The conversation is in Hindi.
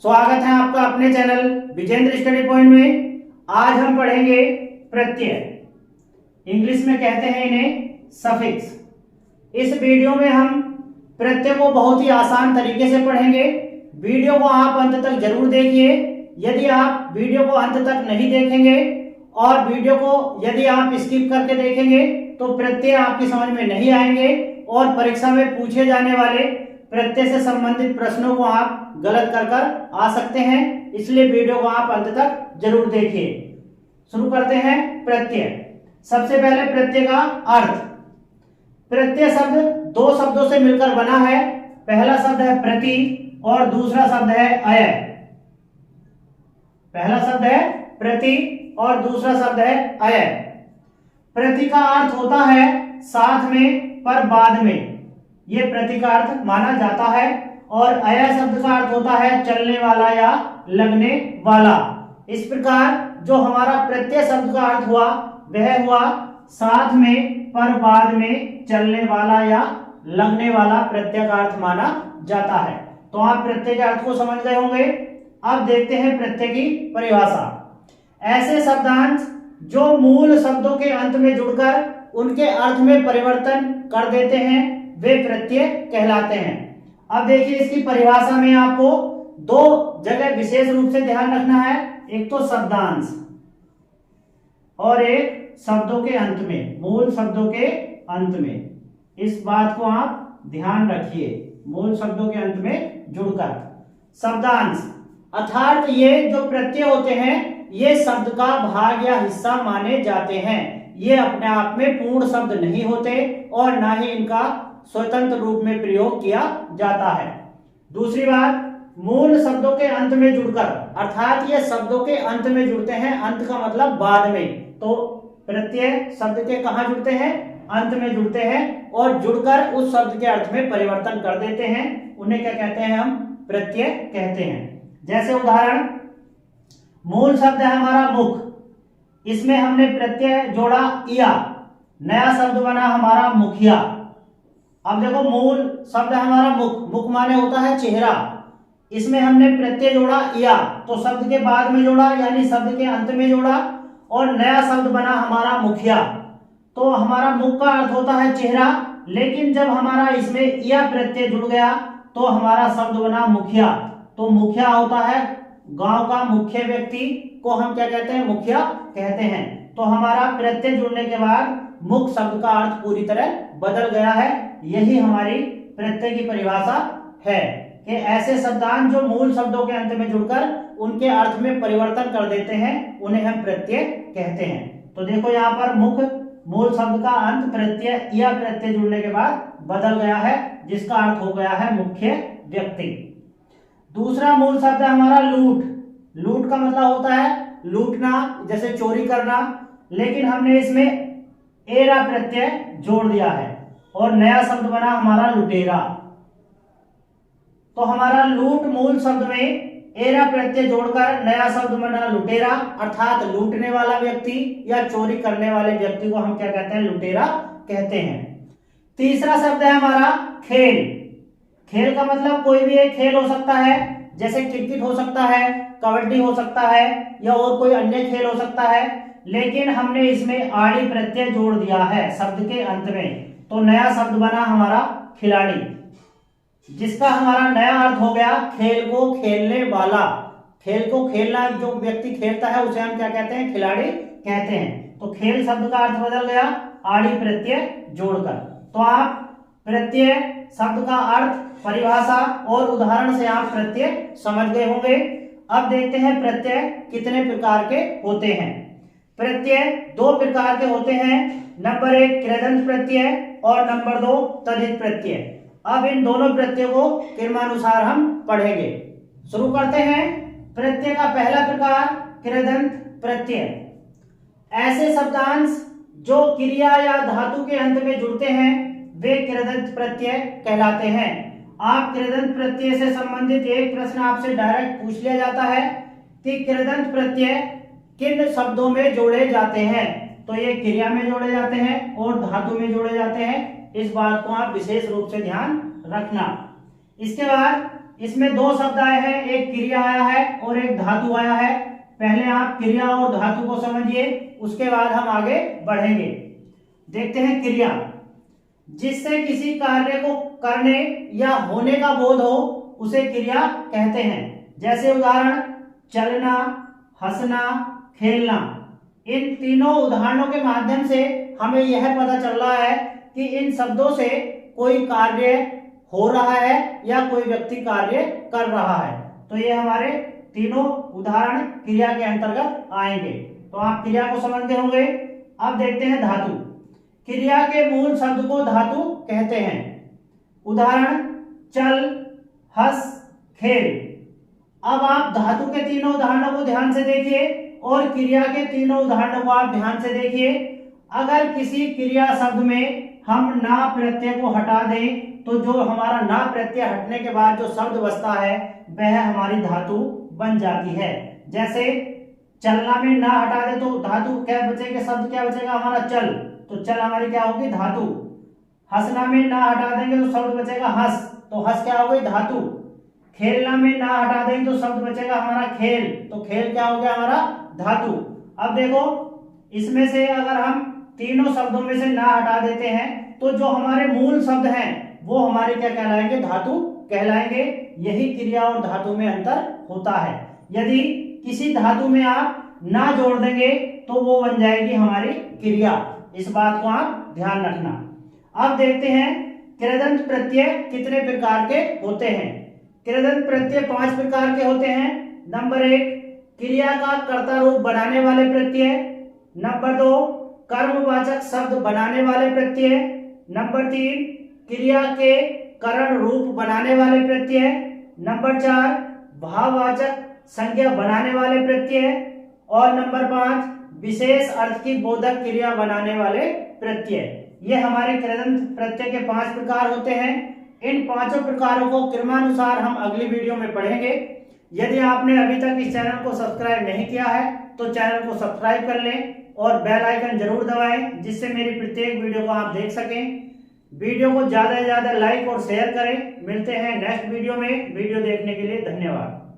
स्वागत है आपका अपने चैनल विजेंद्र स्टडी पॉइंट में। आज हम पढ़ेंगे प्रत्यय, इंग्लिश में कहते हैं इन्हें सफिक्स। इस वीडियो में हम प्रत्यय को बहुत ही आसान तरीके से पढ़ेंगे। वीडियो को आप अंत तक जरूर देखिए। यदि आप वीडियो को अंत तक नहीं देखेंगे और वीडियो को यदि आप स्किप करके देखेंगे तो प्रत्यय आपकी समझ में नहीं आएंगे और परीक्षा में पूछे जाने वाले प्रत्यय से संबंधित प्रश्नों को आप गलत कर आ सकते हैं। इसलिए वीडियो को आप अंत तक जरूर देखिए। शुरू करते हैं प्रत्यय। सबसे पहले प्रत्यय का अर्थ। प्रत्यय शब्द दो शब्दों से मिलकर बना है। पहला शब्द है प्रति और दूसरा शब्द है अय। पहला शब्द है प्रति और दूसरा शब्द है अय। प्रति का अर्थ होता है साथ में पर बाद में, ये प्रति का अर्थ माना जाता है। और अय शब्द का अर्थ होता है चलने वाला या लगने वाला। इस प्रकार जो हमारा प्रत्यय शब्द का अर्थ हुआ वह हुआ साथ में पर बाद में चलने वाला या लगने वाला प्रत्यय का अर्थ माना जाता है। तो आप प्रत्यय के अर्थ को समझ गए होंगे। अब देखते हैं प्रत्यय की परिभाषा। ऐसे शब्दांश जो मूल शब्दों के अंत में जुड़कर उनके अर्थ में परिवर्तन कर देते हैं वे प्रत्यय कहलाते हैं। अब देखिए इसकी परिभाषा में आपको दो जगह विशेष रूप से ध्यान रखना है। एक तो शब्दांश और एक शब्दों के अंत में, मूल शब्दों के अंत में। इस बात को आप ध्यान रखिए, मूल शब्दों के अंत में जुड़कर। शब्दांश अर्थात ये जो प्रत्यय होते हैं ये शब्द का भाग या हिस्सा माने जाते हैं। ये अपने आप में पूर्ण शब्द नहीं होते और ना ही इनका स्वतंत्र रूप में प्रयोग किया जाता है। दूसरी बात, मूल शब्दों के अंत में जुड़कर, अर्थात ये शब्दों के अंत में जुड़ते हैं। अंत का मतलब बाद में। तो प्रत्यय शब्द के कहाँ जुड़ते हैं? अंत में जुड़ते हैं और जुड़कर उस शब्द के अर्थ में परिवर्तन कर देते हैं। उन्हें क्या कहते हैं? हम प्रत्यय कहते हैं। जैसे उदाहरण, मूल शब्द है हमारा मुख, इसमें हमने प्रत्यय जोड़ा इया, नया शब्द बना हमारा मुखिया। अब देखो मूल शब्द है हमारा मुख, मुख माने होता है चेहरा, इसमें हमने प्रत्यय जोड़ा इया तो शब्द के बाद में जोड़ा यानी शब्द के अंत में जोड़ा और नया शब्द बना हमारा मुखिया। तो हमारा मुख का अर्थ होता है चेहरा, लेकिन जब हमारा इसमें इया प्रत्यय जुड़ गया तो हमारा शब्द बना मुखिया। तो मुखिया होता है गांव का मुख्य व्यक्ति को हम क्या कहते हैं? मुखिया कहते हैं। तो हमारा प्रत्यय जुड़ने के बाद मुख शब्द का अर्थ पूरी तरह बदल गया है। यही हमारी प्रत्यय की परिभाषा है कि ऐसे शब्दांश जो मूल शब्दों के अंत में जुड़कर उनके अर्थ में परिवर्तन कर देते हैं उन्हें हम प्रत्यय कहते हैं। तो देखो यहाँ पर मुख मूल शब्द का अंत प्रत्यय या प्रत्यय जुड़ने के बाद बदल गया है, जिसका अर्थ हो गया है मुख्य व्यक्ति। दूसरा मूल शब्द है हमारा लूट। लूट का मतलब होता है लूटना, जैसे चोरी करना, लेकिन हमने इसमें एरा प्रत्यय जोड़ दिया है और नया शब्द बना हमारा लुटेरा। तो हमारा लूट मूल शब्द में एरा प्रत्यय जोड़कर नया शब्द बना लुटेरा, अर्थात लूटने वाला व्यक्ति या चोरी करने वाले व्यक्ति को हम क्या कहते हैं? लुटेरा कहते हैं। तीसरा शब्द है हमारा खेल। खेल का मतलब कोई भी एक खेल हो सकता है, जैसे क्रिकेट हो सकता है, कबड्डी हो सकता है या और कोई अन्य खेल हो सकता है, लेकिन हमने इसमें आड़ी प्रत्यय जोड़ दिया है शब्द के अंत में। तो नया शब्द बना हमारा खिलाड़ी, जिसका हमारा नया अर्थ हो गया खेल को खेलने वाला। खेल को खेलना जो व्यक्ति खेलता है उसे हम क्या कहते हैं? खिलाड़ी कहते हैं। तो खेल शब्द का अर्थ बदल गया आड़ी प्रत्यय जोड़कर। तो आप प्रत्यय शब्द का अर्थ, परिभाषा और उदाहरण से आप प्रत्यय समझ गए होंगे। अब देखते हैं प्रत्यय कितने प्रकार के होते हैं। प्रत्यय दो प्रकार के होते हैं। नंबर 1 कृदंत प्रत्यय और नंबर 2 तद्धित प्रत्यय। अब इन दोनों प्रत्यय को क्रमानुसार हम पढ़ेंगे। शुरू करते हैं। प्रत्यय का पहला प्रकार कृदंत प्रत्यय। ऐसे शब्दांश जो क्रिया या धातु के अंत में जुड़ते हैं वे कृदंत प्रत्यय कहलाते हैं। आप कृदंत प्रत्यय से संबंधित एक प्रश्न आपसे डायरेक्ट पूछ लिया जाता है कि कृदंत प्रत्यय किन शब्दों में जोड़े जाते हैं? तो ये क्रिया में जोड़े जाते हैं और धातु में जोड़े जाते हैं। इस बात को आप विशेष रूप से ध्यान रखना। इसके बाद इसमें दो शब्द आए हैं, एक क्रिया आया है और एक धातु आया है। पहले आप क्रिया और धातु को समझिए, उसके बाद हम आगे बढ़ेंगे। देखते हैं क्रिया। जिससे किसी कार्य को करने या होने का बोध हो उसे क्रिया कहते हैं। जैसे उदाहरण चलना, हंसना, खेलना। इन तीनों उदाहरणों के माध्यम से हमें यह पता चल रहा है कि इन शब्दों से कोई कार्य हो रहा है या कोई व्यक्ति कार्य कर रहा है। तो ये हमारे तीनों उदाहरण क्रिया के अंतर्गत आएंगे। तो आप क्रिया को समझ गए होंगे। अब देखते हैं धातु। क्रिया के मूल शब्द को धातु कहते हैं। उदाहरण चल, हंस, खेल। अब आप धातु के तीनों उदाहरणों को ध्यान से देखिए और क्रिया के तीनों उदाहरणों को आप ध्यान से देखिए। अगर किसी क्रिया शब्द में हम ना प्रत्यय को हटा दें तो जो हमारा ना प्रत्यय हटने के बाद जो शब्द बचता है वह हमारी धातु बन जाती है। जैसे चलना में ना हटा दे तो धातु क्या बचेगा, शब्द क्या बचेगा हमारा चल, तो चल हमारी क्या होगी धातु। हंसना में ना हटा देंगे तो शब्द बचेगा हंस, तो हंस क्या हो गई धातु। खेलना में ना हटा देंगे तो शब्द बचेगा हमारा खेल, तो खेल क्या हो गया हमारा धातु। अब देखो इसमें से अगर हम तीनों शब्दों में से ना हटा देते हैं तो जो हमारे मूल शब्द हैं वो हमारे क्या कहलाएंगे, धातु कहलाएंगे। यही क्रिया और धातु में अंतर होता है। यदि किसी धातु में आप ना जोड़ देंगे तो वो बन जाएगी हमारी क्रिया। इस बात को आप ध्यान रखना। अब देखते हैं कृदंत प्रत्यय कितने प्रकार के होते हैं। कृदंत प्रत्यय 5 प्रकार के होते हैं। नंबर 1 क्रिया का कर्ता रूप बनाने वाले प्रत्यय। नंबर 2 कर्मवाचक शब्द बनाने वाले प्रत्यय। नंबर 3 क्रिया के करण रूप बनाने वाले प्रत्यय। नंबर 4 भाववाचक संज्ञा बनाने वाले प्रत्यय। और नंबर 5 विशेष अर्थ की बोधक क्रिया बनाने वाले प्रत्यय। ये हमारे कृदंत प्रत्यय के 5 प्रकार होते हैं। इन पांचों प्रकारों को क्रमानुसार हम अगली वीडियो में पढ़ेंगे। यदि आपने अभी तक इस चैनल को सब्सक्राइब नहीं किया है तो चैनल को सब्सक्राइब कर लें और बेल आइकन जरूर दबाएं, जिससे मेरी प्रत्येक वीडियो को आप देख सकें। वीडियो को ज्यादा से ज्यादा लाइक और शेयर करें। मिलते हैं नेक्स्ट वीडियो में। वीडियो देखने के लिए धन्यवाद।